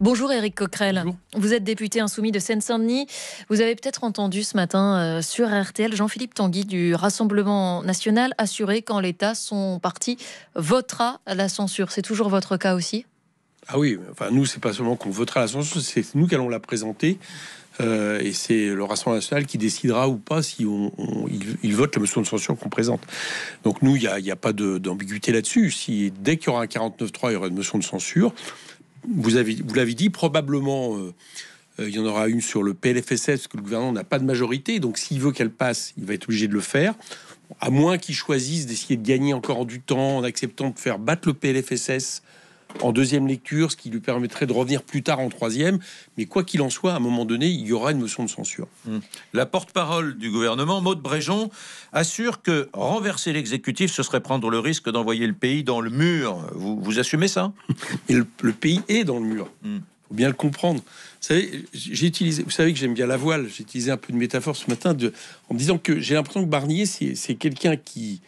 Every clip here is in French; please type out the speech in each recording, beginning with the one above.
Bonjour Éric Coquerel. Bonjour. Vous êtes député insoumis de Seine-Saint-Denis. Vous avez peut-être entendu ce matin sur RTL Jean-Philippe Tanguy du Rassemblement National assurer qu'en l'état, son parti votera la censure. C'est toujours votre cas aussi ? Ah oui, enfin nous, c'est pas seulement qu'on votera la censure, c'est nous qui allons la présenter. Et c'est le Rassemblement National qui décidera ou pas si il vote la motion de censure qu'on présente. Donc nous, il n'y a pas d'ambiguïté là-dessus. Si dès qu'il y aura un 49.3, il y aura une motion de censure. Vous l'avez dit, probablement il y en aura une sur le PLFSS, parce que le gouvernement n'a pas de majorité. Donc s'il veut qu'elle passe, il va être obligé de le faire. À moins qu'il choisisse d'essayer de gagner encore du temps en acceptant de faire battre le PLFSS en deuxième lecture, ce qui lui permettrait de revenir plus tard en troisième. Mais quoi qu'il en soit, à un moment donné, il y aura une motion de censure. La porte-parole du gouvernement, Maud Bréjon, assure que renverser l'exécutif, ce serait prendre le risque d'envoyer le pays dans le mur. Vous assumez ça ? Et le pays est dans le mur. Faut bien le comprendre. Vous savez, vous savez que j'aime bien la voile. J'ai utilisé un peu de métaphore ce matin en me disant que j'ai l'impression que Barnier, c'est quelqu'un qui,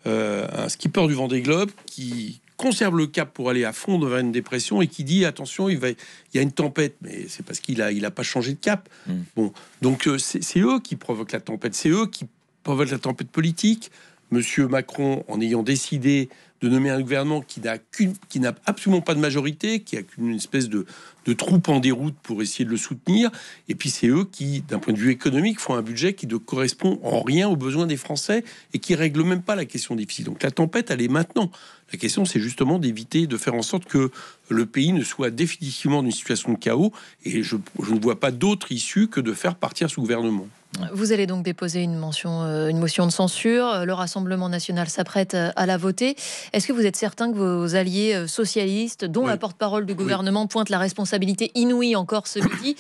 un skipper du Vendée Globe, qui conserve le cap pour aller à fond vers une dépression et qui dit attention, il y a une tempête, mais c'est parce qu'il a pas changé de cap. Bon, donc c'est eux qui provoquent la tempête, c'est eux qui provoquent la tempête politique. Monsieur Macron, en ayant décidé de nommer un gouvernement qui n'a absolument pas de majorité, qui a qu'une espèce de troupe en déroute pour essayer de le soutenir. Et puis c'est eux qui, d'un point de vue économique, font un budget qui ne correspond en rien aux besoins des Français et qui règle même pas la question difficile. Donc la tempête, elle est maintenant. La question, c'est justement d'éviter de faire en sorte que le pays ne soit définitivement dans une situation de chaos. Et je ne vois pas d'autre issue que de faire partir ce gouvernement. Vous allez donc déposer une motion de censure. Le Rassemblement National s'apprête à la voter. Est-ce que vous êtes certain que vos alliés socialistes, dont la porte-parole du gouvernement pointe la responsabilité inouïe encore ce midi,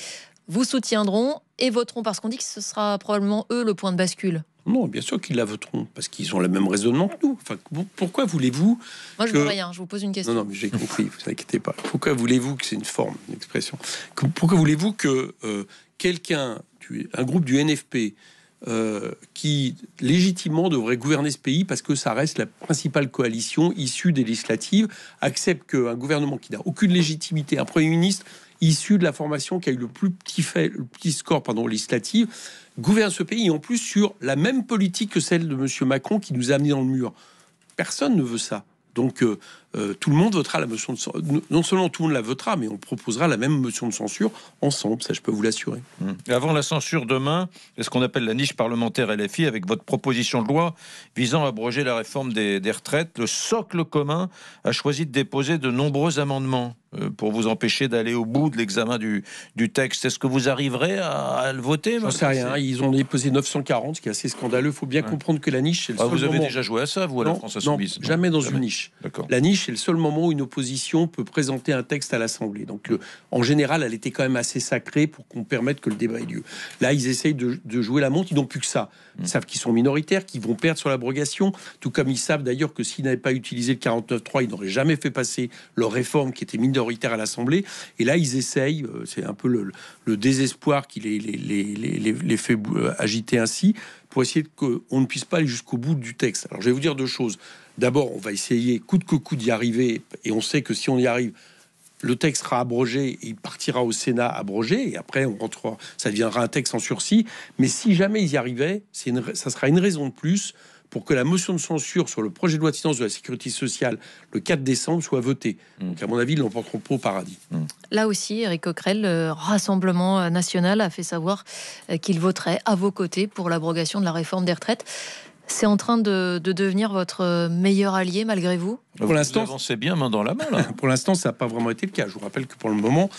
vous soutiendront et voteront? Parce qu'on dit que ce sera probablement eux le point de bascule. Non, bien sûr qu'ils la voteront, parce qu'ils ont le même raisonnement que nous. Enfin, pourquoi voulez-vous... Moi, je ne veux rien, je vous pose une question. Non, mais j'ai compris, vous inquiétez pas. Pourquoi voulez-vous que c'est une forme, une expression? Pourquoi voulez-vous que un groupe du NFP qui légitimement devrait gouverner ce pays, parce que ça reste la principale coalition issue des législatives, accepte qu'un gouvernement qui n'a aucune légitimité, un Premier ministre issu de la formation qui a eu le plus petit score législatif, gouverne ce pays, et en plus sur la même politique que celle de Monsieur Macron qui nous a amené dans le mur. Personne ne veut ça. Donc tout le monde votera la motion de censure. Non seulement tout le monde la votera, mais on proposera la même motion de censure ensemble, ça je peux vous l'assurer. Avant la censure demain, est-ce qu'on appelle la niche parlementaire LFI avec votre proposition de loi visant à abroger la réforme des retraites? Le socle commun a choisi de déposer de nombreux amendements pour vous empêcher d'aller au bout de l'examen du texte. Est-ce que vous arriverez à le voter? J'en sais rien. Ils ont déposé 940, ce qui est assez scandaleux. Il faut bien comprendre que la niche, c'est le seul vous avez moment... déjà joué à ça, vous, à la France Insoumise? Non, jamais dans une niche. La niche, c'est le seul moment où une opposition peut présenter un texte à l'Assemblée. Donc, en général, elle était quand même assez sacrée pour qu'on permette que le débat ait lieu. Là, ils essayent de jouer la montre. Ils n'ont plus que ça. Ils savent qu'ils sont minoritaires, qu'ils vont perdre sur l'abrogation. Tout comme ils savent d'ailleurs que s'ils n'avaient pas utilisé le 49.3, ils n'auraient jamais fait passer leur réforme qui était minoritaire à l'Assemblée. Et là, ils essayent, c'est un peu le désespoir qui les fait agiter ainsi, pour essayer qu'on ne puisse pas aller jusqu'au bout du texte. Alors, je vais vous dire deux choses. D'abord, on va essayer coûte que coûte d'y arriver, et on sait que si on y arrive, le texte sera abrogé et il partira au Sénat abrogé, et après on rentrera, ça deviendra un texte en sursis. Mais si jamais ils y arrivaient, ça sera une raison de plus pour que la motion de censure sur le projet de loi de finances de la sécurité sociale le 4 décembre soit votée. Donc à mon avis, ils l'emporteront pas au paradis. Là aussi, Éric Coquerel, le Rassemblement National a fait savoir qu'il voterait à vos côtés pour l'abrogation de la réforme des retraites. C'est en train de devenir votre meilleur allié, malgré vous? Pour l'instant, vous avancez bien main dans la main, là. Pour l'instant, ça n'a pas vraiment été le cas. Je vous rappelle que pour le moment,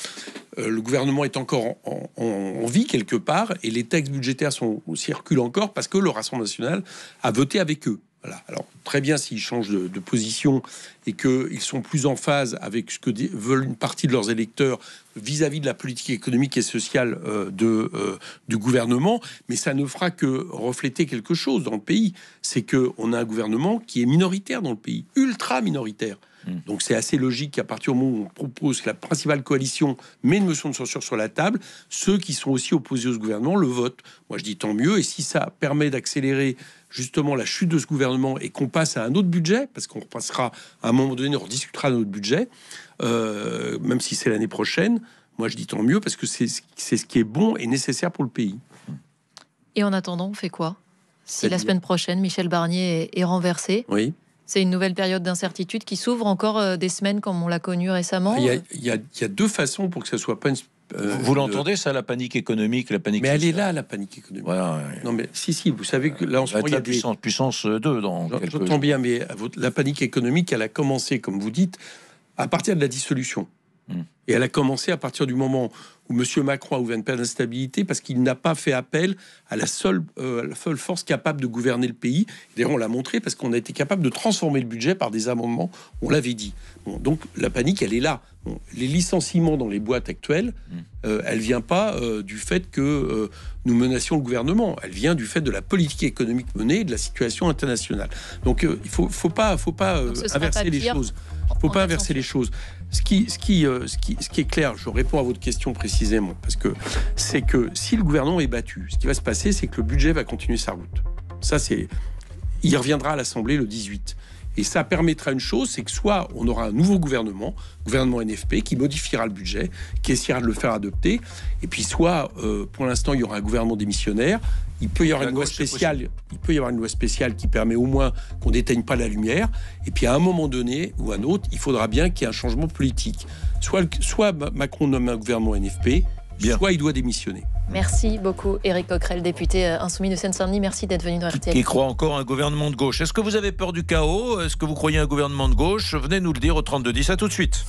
le gouvernement est encore en vie quelque part, et les textes budgétaires circulent encore parce que le Rassemblement national a voté avec eux. Voilà. Alors, très bien s'ils changent de position et qu'ils sont plus en phase avec ce que veulent une partie de leurs électeurs vis-à-vis de la politique économique et sociale du gouvernement, mais ça ne fera que refléter quelque chose dans le pays. C'est qu'on a un gouvernement qui est minoritaire dans le pays, ultra minoritaire. Donc c'est assez logique qu'à partir du moment où on propose que la principale coalition met une motion de censure sur la table, ceux qui sont aussi opposés au gouvernement le votent. Moi je dis tant mieux, et si ça permet d'accélérer justement la chute de ce gouvernement et qu'on passe à un autre budget, parce qu'on repassera à un moment donné, on rediscutera de notre budget, même si c'est l'année prochaine, Moi, je dis tant mieux parce que c'est ce qui est bon et nécessaire pour le pays. Et en attendant, on fait quoi si la C'est-à-dire semaine prochaine, Michel Barnier est renversé? Oui. C'est une nouvelle période d'incertitude qui s'ouvre encore des semaines comme on l'a connu récemment. Il y a deux façons pour que ça soit pas une... Vous l'entendez, ça, la panique économique, la panique Mais elle est sociale. là, la panique économique. Voilà, Non, mais si, vous savez que là, en ce ça va moment, être il y a la des... puissance 2 dans quelques J'entends jours. bien, mais la panique économique, elle a commencé, comme vous dites, à partir de la dissolution. Et elle a commencé à partir du moment où M. Macron a ouvert une période d'instabilité parce qu'il n'a pas fait appel à la seule force capable de gouverner le pays. D'ailleurs, on l'a montré parce qu'on a été capable de transformer le budget par des amendements, on l'avait dit. Bon, donc la panique, elle est là. Bon, les licenciements dans les boîtes actuelles, elle vient pas du fait que nous menacions le gouvernement. Elle vient du fait de la politique économique menée et de la situation internationale. Donc il faut pas inverser les choses. Faut pas inverser les choses. Ce qui est clair, je réponds à votre question précisément, parce que c'est que si le gouvernement est battu, ce qui va se passer, c'est que le budget va continuer sa route. Ça, il reviendra à l'Assemblée le 18. Et ça permettra une chose, c'est que soit on aura un nouveau gouvernement NFP, qui modifiera le budget, qui essaiera de le faire adopter, et puis soit, pour l'instant, il y aura un gouvernement démissionnaire. Il peut y avoir une loi spéciale. Il peut y avoir une loi spéciale qui permet au moins qu'on n'éteigne pas la lumière. Et puis à un moment donné ou un autre, il faudra bien qu'il y ait un changement politique. Soit Macron nomme un gouvernement NFP, soit il doit démissionner. Merci beaucoup, Éric Coquerel, député insoumis de Seine-Saint-Denis. Merci d'être venu dans RTL. Qui croit encore à un gouvernement de gauche. Est-ce que vous avez peur du chaos? Est-ce que vous croyez à un gouvernement de gauche? Venez nous le dire au 3210. À tout de suite.